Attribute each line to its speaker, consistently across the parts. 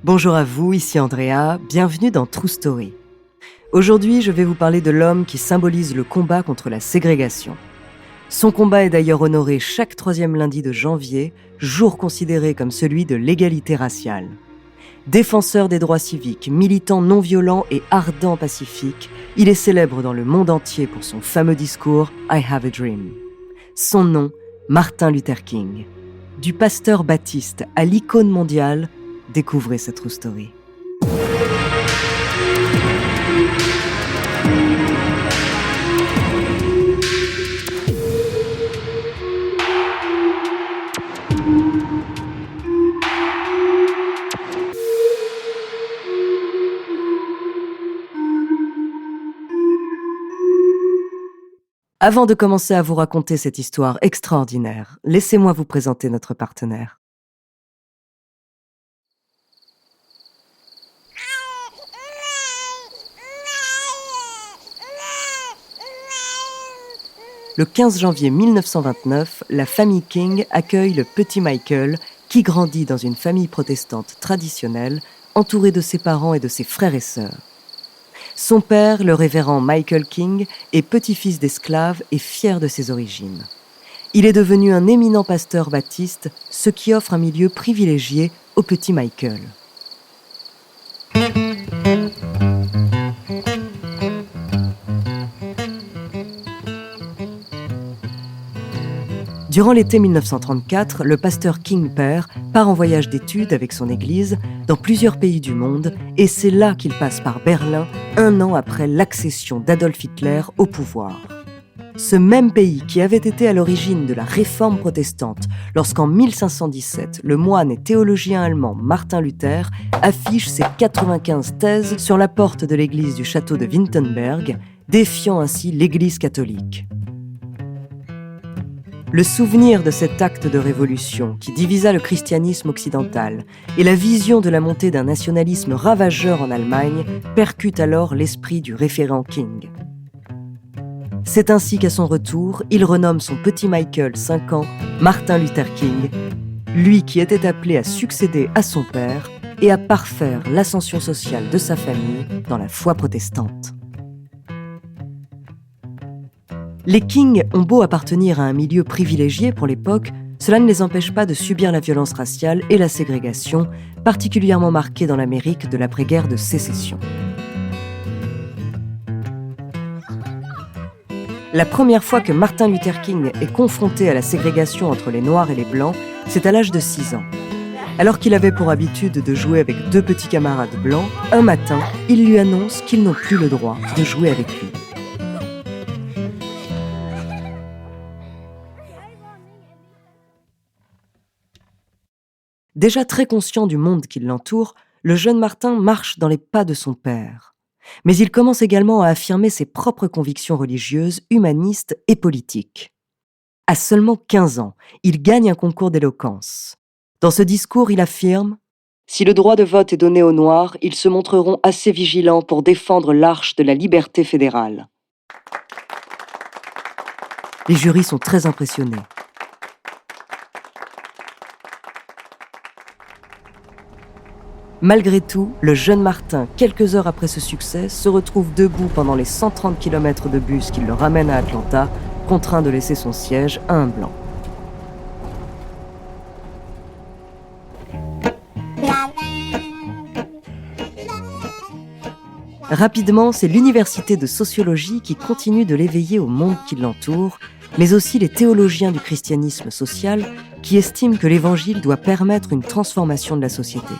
Speaker 1: Bonjour à vous, ici Andrea, bienvenue dans True Story. Aujourd'hui, je vais vous parler de l'homme qui symbolise le combat contre la ségrégation. Son combat est d'ailleurs honoré chaque 3e lundi de janvier, jour considéré comme celui de l'égalité raciale. Défenseur des droits civiques, militant non violent et ardent pacifique, il est célèbre dans le monde entier pour son fameux discours « I have a dream ». Son nom, Martin Luther King. Du pasteur baptiste à l'icône mondiale, découvrez cette True Story. Avant de commencer à vous raconter cette histoire extraordinaire, laissez-moi vous présenter notre partenaire. Le 15 janvier 1929, la famille King accueille le petit Michael, qui grandit dans une famille protestante traditionnelle, entouré de ses parents et de ses frères et sœurs. Son père, le révérend Michael King, est petit-fils d'esclaves et fier de ses origines. Il est devenu un éminent pasteur baptiste, ce qui offre un milieu privilégié au petit Michael. Durant l'été 1934, le pasteur King père part en voyage d'études avec son église dans plusieurs pays du monde et c'est là qu'il passe par Berlin 1 an après l'accession d'Adolf Hitler au pouvoir. Ce même pays qui avait été à l'origine de la réforme protestante lorsqu'en 1517, le moine et théologien allemand Martin Luther affiche ses 95 thèses sur la porte de l'église du château de Wittenberg, défiant ainsi l'église catholique. Le souvenir de cet acte de révolution qui divisa le christianisme occidental et la vision de la montée d'un nationalisme ravageur en Allemagne percutent alors l'esprit du révérend King. C'est ainsi qu'à son retour, il renomme son petit Michael, 5 ans, Martin Luther King, lui qui était appelé à succéder à son père et à parfaire l'ascension sociale de sa famille dans la foi protestante. Les King ont beau appartenir à un milieu privilégié pour l'époque, cela ne les empêche pas de subir la violence raciale et la ségrégation, particulièrement marquée dans l'Amérique de l'après-guerre de sécession. La première fois que Martin Luther King est confronté à la ségrégation entre les Noirs et les Blancs, c'est à l'âge de 6 ans. Alors qu'il avait pour habitude de jouer avec 2 petits camarades blancs, un matin, il lui annonce qu'ils n'ont plus le droit de jouer avec lui. Déjà très conscient du monde qui l'entoure, le jeune Martin marche dans les pas de son père. Mais il commence également à affirmer ses propres convictions religieuses, humanistes et politiques. À seulement 15 ans, il gagne un concours d'éloquence. Dans ce discours, il affirme « Si le droit de vote est donné aux Noirs, ils se montreront assez vigilants pour défendre l'arche de la liberté fédérale. » Les jurys sont très impressionnés. Malgré tout, le jeune Martin, quelques heures après ce succès, se retrouve debout pendant les 130 km de bus qui le ramènent à Atlanta, contraint de laisser son siège à un blanc. Rapidement, c'est l'université de sociologie qui continue de l'éveiller au monde qui l'entoure, mais aussi les théologiens du christianisme social qui estiment que l'évangile doit permettre une transformation de la société.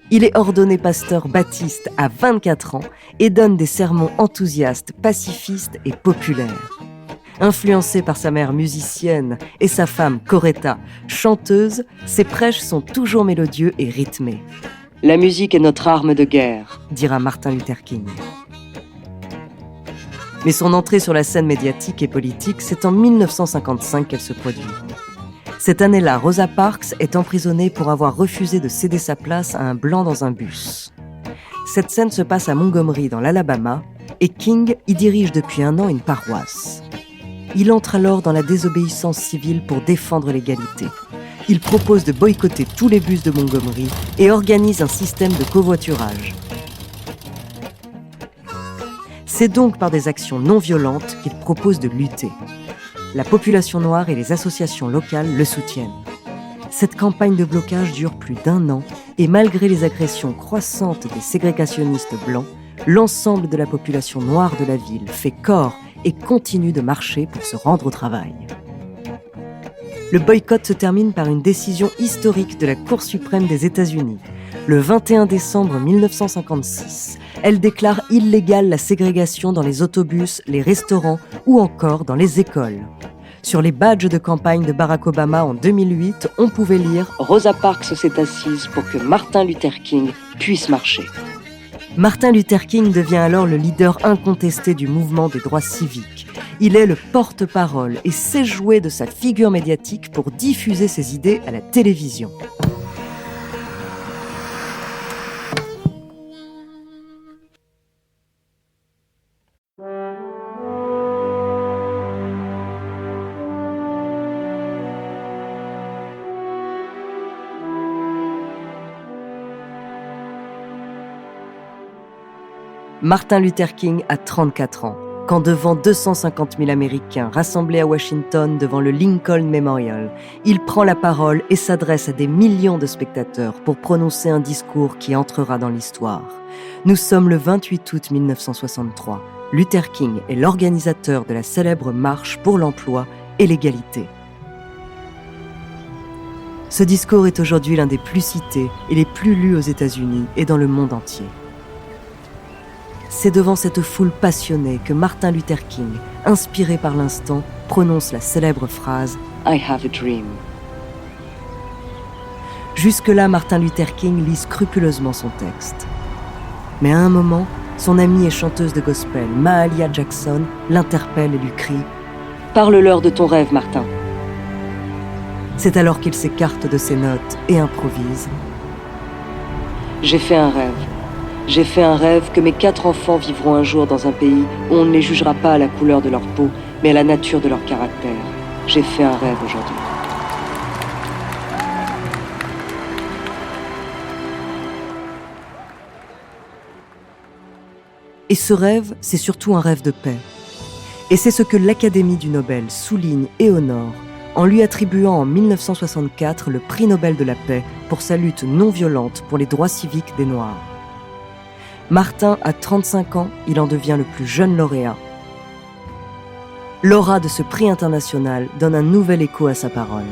Speaker 1: Il est ordonné pasteur baptiste à 24 ans et donne des sermons enthousiastes, pacifistes et populaires. Influencé par sa mère musicienne et sa femme Coretta, chanteuse, ses prêches sont toujours mélodieux et rythmés. « La musique est notre arme de guerre », dira Martin Luther King. Mais son entrée sur la scène médiatique et politique, c'est en 1955 qu'elle se produit. Cette année-là, Rosa Parks est emprisonnée pour avoir refusé de céder sa place à un blanc dans un bus. Cette scène se passe à Montgomery, dans l'Alabama, et King y dirige depuis 1 an une paroisse. Il entre alors dans la désobéissance civile pour défendre l'égalité. il propose de boycotter tous les bus de Montgomery et organise un système de covoiturage. C'est donc par des actions non violentes qu'il propose de lutter. La population noire et les associations locales le soutiennent. Cette campagne de blocage dure plus d'1 an et malgré les agressions croissantes des ségrégationnistes blancs, l'ensemble de la population noire de la ville fait corps et continue de marcher pour se rendre au travail. Le boycott se termine par une décision historique de la Cour suprême des États-Unis. Le 21 décembre 1956, elle déclare illégale la ségrégation dans les autobus, les restaurants ou encore dans les écoles. Sur les badges de campagne de Barack Obama en 2008, on pouvait lire « Rosa Parks s'est assise pour que Martin Luther King puisse marcher ». Martin Luther King devient alors le leader incontesté du mouvement des droits civiques. Il est le porte-parole et sait jouer de sa figure médiatique pour diffuser ses idées à la télévision. Martin Luther King a 34 ans, quand devant 250 000 Américains rassemblés à Washington devant le Lincoln Memorial, il prend la parole et s'adresse à des millions de spectateurs pour prononcer un discours qui entrera dans l'histoire. Nous sommes le 28 août 1963. Luther King est l'organisateur de la célèbre marche pour l'emploi et l'égalité. Ce discours est aujourd'hui l'un des plus cités et les plus lus aux États-Unis et dans le monde entier. C'est devant cette foule passionnée que Martin Luther King, inspiré par l'instant, prononce la célèbre phrase « I have a dream ». Jusque-là, Martin Luther King lit scrupuleusement son texte. Mais à un moment, son amie et chanteuse de gospel, Mahalia Jackson, l'interpelle et lui crie « Parle-leur de ton rêve, Martin ». C'est alors qu'il s'écarte de ses notes et improvise « J'ai fait un rêve. J'ai fait un rêve que mes 4 enfants vivront un jour dans un pays où on ne les jugera pas à la couleur de leur peau, mais à la nature de leur caractère. J'ai fait un rêve aujourd'hui. » Et ce rêve, c'est surtout un rêve de paix. Et c'est ce que l'Académie du Nobel souligne et honore en lui attribuant en 1964 le prix Nobel de la paix pour sa lutte non violente pour les droits civiques des Noirs. Martin a 35 ans, il en devient le plus jeune lauréat. L'aura de ce prix international donne un nouvel écho à sa parole.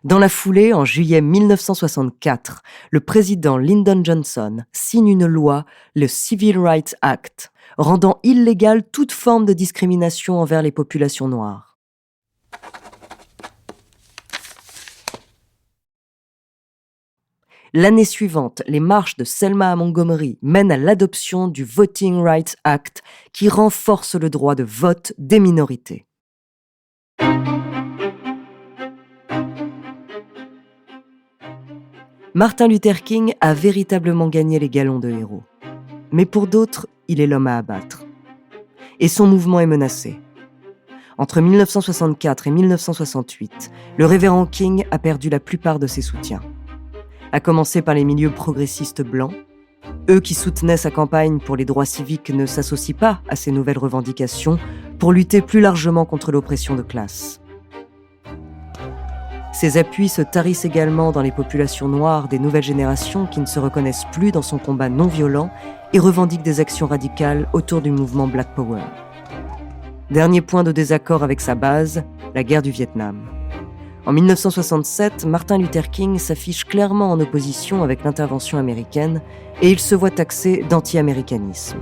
Speaker 1: Dans la foulée, en juillet 1964, le président Lyndon Johnson signe une loi, le Civil Rights Act, rendant illégale toute forme de discrimination envers les populations noires. L'année suivante, les marches de Selma à Montgomery mènent à l'adoption du Voting Rights Act qui renforce le droit de vote des minorités. Martin Luther King a véritablement gagné les galons de héros. Mais pour d'autres, il est l'homme à abattre. Et son mouvement est menacé. Entre 1964 et 1968, le révérend King a perdu la plupart de ses soutiens. À commencer par les milieux progressistes blancs. Eux qui soutenaient sa campagne pour les droits civiques ne s'associent pas à ces nouvelles revendications pour lutter plus largement contre l'oppression de classe. Ses appuis se tarissent également dans les populations noires des nouvelles générations qui ne se reconnaissent plus dans son combat non violent et revendiquent des actions radicales autour du mouvement Black Power. Dernier point de désaccord avec sa base, la guerre du Vietnam. En 1967, Martin Luther King s'affiche clairement en opposition avec l'intervention américaine et il se voit taxé d'anti-américanisme.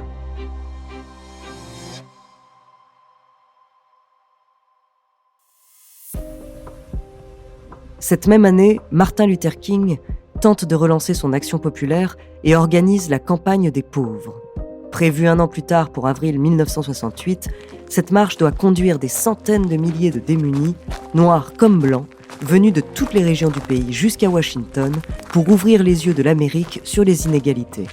Speaker 1: Cette même année, Martin Luther King tente de relancer son action populaire et organise la campagne des pauvres. Prévue 1 an plus tard pour avril 1968, cette marche doit conduire des centaines de milliers de démunis, noirs comme blancs, venus de toutes les régions du pays jusqu'à Washington pour ouvrir les yeux de l'Amérique sur les inégalités.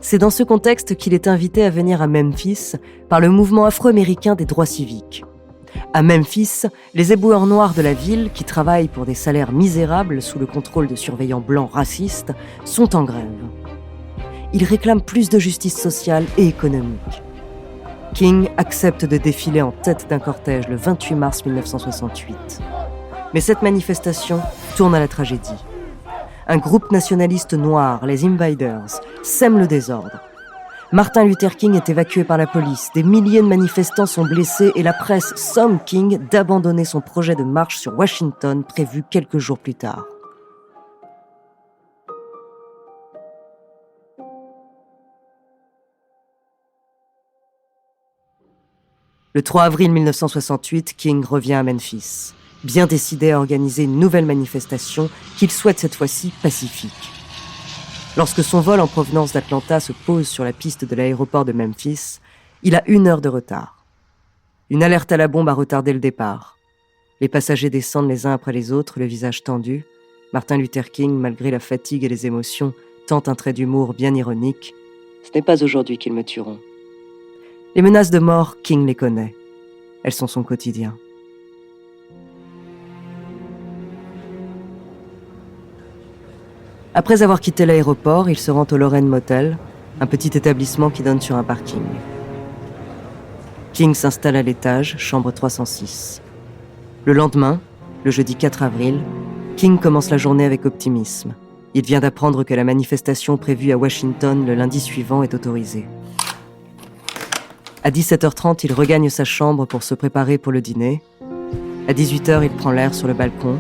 Speaker 1: C'est dans ce contexte qu'il est invité à venir à Memphis par le mouvement afro-américain des droits civiques. À Memphis, les éboueurs noirs de la ville, qui travaillent pour des salaires misérables sous le contrôle de surveillants blancs racistes, sont en grève. Ils réclament plus de justice sociale et économique. King accepte de défiler en tête d'un cortège le 28 mars 1968. Mais cette manifestation tourne à la tragédie. Un groupe nationaliste noir, les Invaders, sème le désordre. Martin Luther King est évacué par la police, des milliers de manifestants sont blessés et la presse somme King d'abandonner son projet de marche sur Washington prévu quelques jours plus tard. Le 3 avril 1968, King revient à Memphis, bien décidé à organiser une nouvelle manifestation qu'il souhaite cette fois-ci pacifique. Lorsque son vol en provenance d'Atlanta se pose sur la piste de l'aéroport de Memphis, il a 1 heure de retard. Une alerte à la bombe a retardé le départ. Les passagers descendent les uns après les autres, le visage tendu. Martin Luther King, malgré la fatigue et les émotions, tente un trait d'humour bien ironique. « Ce n'est pas aujourd'hui qu'ils me tueront. » Les menaces de mort, King les connaît. Elles sont son quotidien. Après avoir quitté l'aéroport, il se rend au Lorraine Motel, un petit établissement qui donne sur un parking. King s'installe à l'étage, chambre 306. Le lendemain, le jeudi 4 avril, King commence la journée avec optimisme. Il vient d'apprendre que la manifestation prévue à Washington le lundi suivant est autorisée. À 17h30, il regagne sa chambre pour se préparer pour le dîner. À 18h, il prend l'air sur le balcon,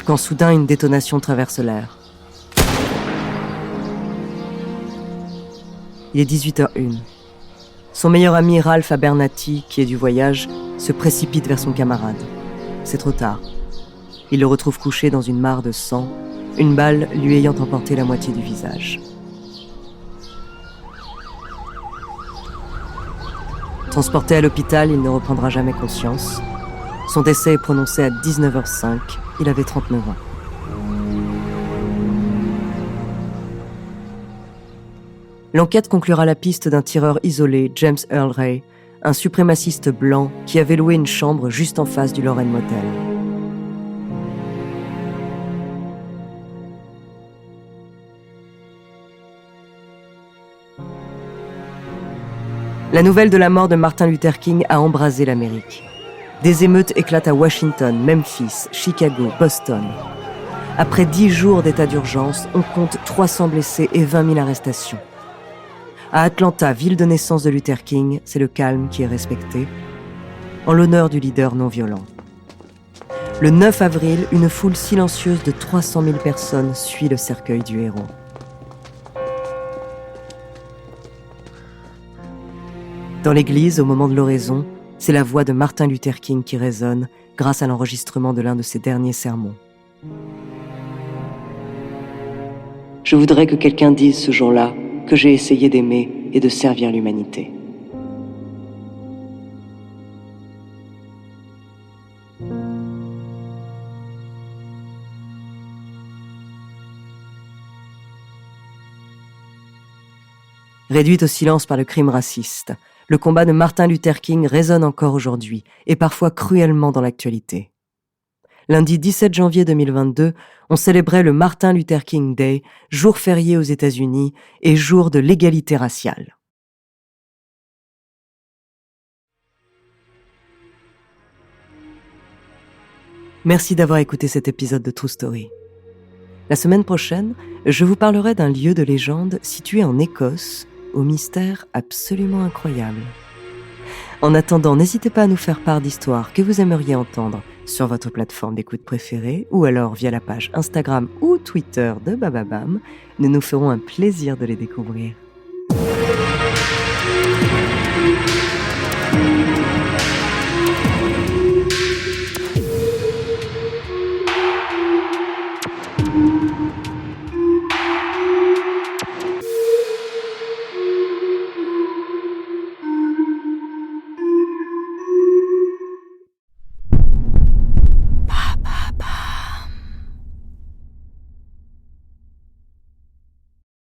Speaker 1: quand soudain une détonation traverse l'air. Il est 18h01. Son meilleur ami Ralph Abernathy, qui est du voyage, se précipite vers son camarade. C'est trop tard. Il le retrouve couché dans une mare de sang, une balle lui ayant emporté la moitié du visage. Transporté à l'hôpital, il ne reprendra jamais conscience. Son décès est prononcé à 19h05. Il avait 39 ans. L'enquête conclura la piste d'un tireur isolé, James Earl Ray, un suprémaciste blanc qui avait loué une chambre juste en face du Lorraine Motel. La nouvelle de la mort de Martin Luther King a embrasé l'Amérique. Des émeutes éclatent à Washington, Memphis, Chicago, Boston. Après 10 jours d'état d'urgence, on compte 300 blessés et 20 000 arrestations. À Atlanta, ville de naissance de Luther King, c'est le calme qui est respecté, en l'honneur du leader non violent. Le 9 avril, une foule silencieuse de 300 000 personnes suit le cercueil du héros. Dans l'église, au moment de l'oraison, c'est la voix de Martin Luther King qui résonne grâce à l'enregistrement de l'un de ses derniers sermons. Je voudrais que quelqu'un dise ce jour-là que j'ai essayé d'aimer et de servir l'humanité. Réduite au silence par le crime raciste, le combat de Martin Luther King résonne encore aujourd'hui et parfois cruellement dans l'actualité. Lundi 17 janvier 2022, on célébrait le Martin Luther King Day, jour férié aux États-Unis et jour de l'égalité raciale. Merci d'avoir écouté cet épisode de True Story. La semaine prochaine, je vous parlerai d'un lieu de légende situé en Écosse, au mystère absolument incroyable. En attendant, n'hésitez pas à nous faire part d'histoires que vous aimeriez entendre sur votre plateforme d'écoute préférée ou alors via la page Instagram ou Twitter de Bababam. Nous nous ferons un plaisir de les découvrir.